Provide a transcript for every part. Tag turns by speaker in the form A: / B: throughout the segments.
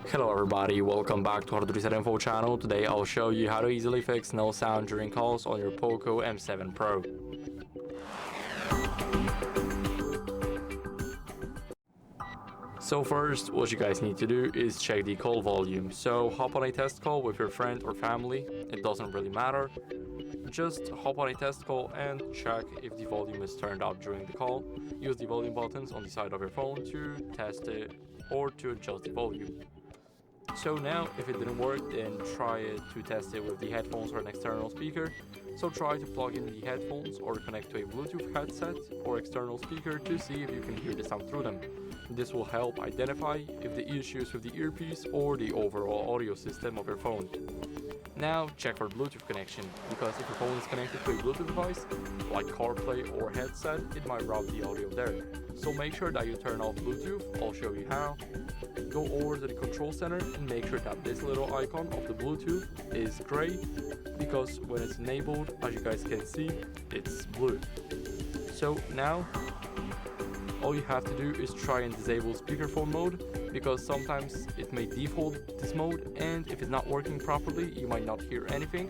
A: Hello everybody, welcome back to HardReset.Info channel. Today I'll show you how to easily fix no sound during calls on your POCO M7 Pro. So first, what you guys need to do is check the call volume. So hop on a test call with your friend or family, it doesn't really matter. Just hop on a test call and check if the volume is turned up during the call. Use the volume buttons on the side of your phone to test it or to adjust the volume. So now, if it didn't work, then try it to test it with the headphones or an external speaker. So try to plug in the headphones or connect to a Bluetooth headset or external speaker to see if you can hear the sound through them. This will help identify if the issue is with the earpiece or the overall audio system of your phone. Now check for Bluetooth connection, because if your phone is connected to a Bluetooth device, like CarPlay or headset, it might route the audio there. So make sure that you turn off Bluetooth, I'll show you how. Go over to the control center and make sure that this little icon of the Bluetooth is gray, because when it's enabled, as you guys can see, it's blue. So now, all you have to do is try and disable speakerphone mode, because sometimes it may default this mode, and if it's not working properly, you might not hear anything.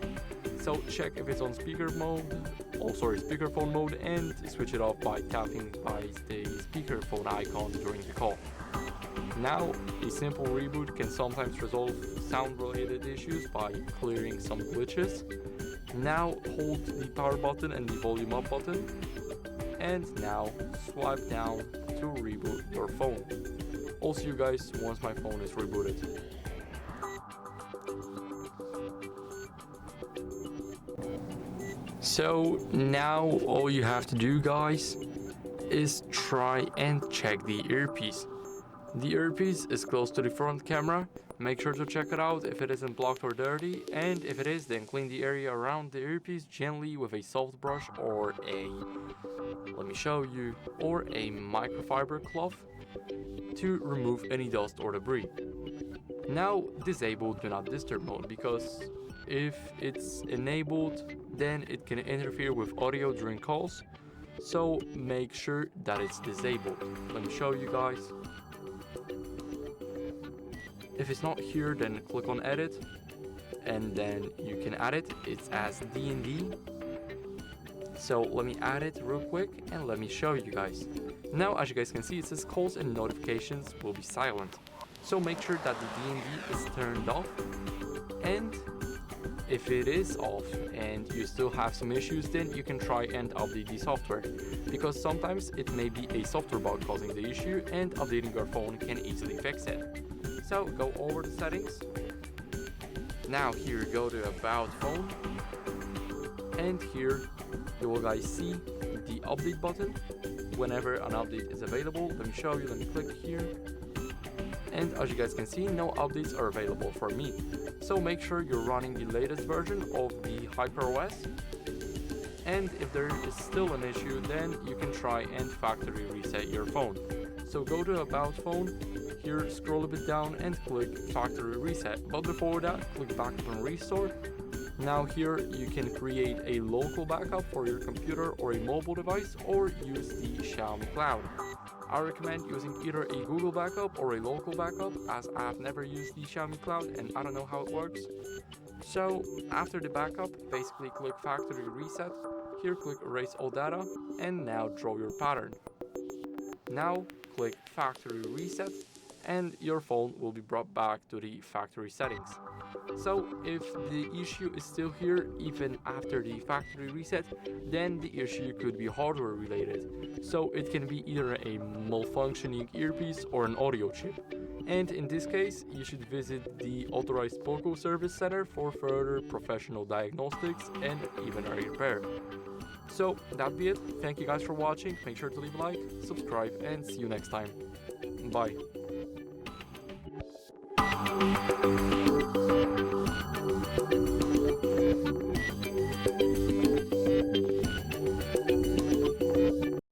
A: So check if it's on speakerphone mode, and switch it off by tapping by the speakerphone icon during the call. Now, a simple reboot can sometimes resolve sound-related issues by clearing some glitches. Now hold the power button and the volume up button, and now swipe down to reboot your phone. I'll see you guys once my phone is rebooted. So now all you have to do, guys, is try and check the earpiece. The earpiece is close to the front camera. Make sure to check it out if it isn't blocked or dirty, and if it is, then clean the area around the earpiece gently with a soft brush or a microfiber cloth to remove any dust or debris. Now disable Do Not Disturb mode, because if it's enabled, then it can interfere with audio during calls. So make sure that it's disabled. Let me show you guys. If it's not here, then click on edit, and then you can add it. It's as D&D. So let me add it real quick and let me show you guys. Now, as you guys can see, it says calls and notifications will be silent. So make sure that the D&D is turned off, and if it is off and you still have some issues, then you can try and update the software, because sometimes it may be a software bug causing the issue, and updating your phone can easily fix it. So go over the settings. Now here, go to About Phone, and here you will guys see the update button whenever an update is available. Let me show you. Let me click here, and as you guys can see, no updates are available for me. So make sure you're running the latest version of the HyperOS, and if there is still an issue, then you can try and factory reset your phone. So go to About Phone. Here, scroll a bit down and click Factory Reset, but before that, click Backup and Restore. Now here, you can create a local backup for your computer or a mobile device, or use the Xiaomi Cloud. I recommend using either a Google backup or a local backup, as I've never used the Xiaomi Cloud and I don't know how it works. So after the backup, basically click Factory Reset. Here, click Erase All Data, and now draw your pattern. Now click Factory Reset, and your phone will be brought back to the factory settings. So if the issue is still here even after the factory reset, then the issue could be hardware related. So it can be either a malfunctioning earpiece or an audio chip. And in this case, you should visit the authorized POCO service center for further professional diagnostics and even a repair. So that'd be it. Thank you guys for watching. Make sure to leave a like, subscribe, and see you next time. Bye.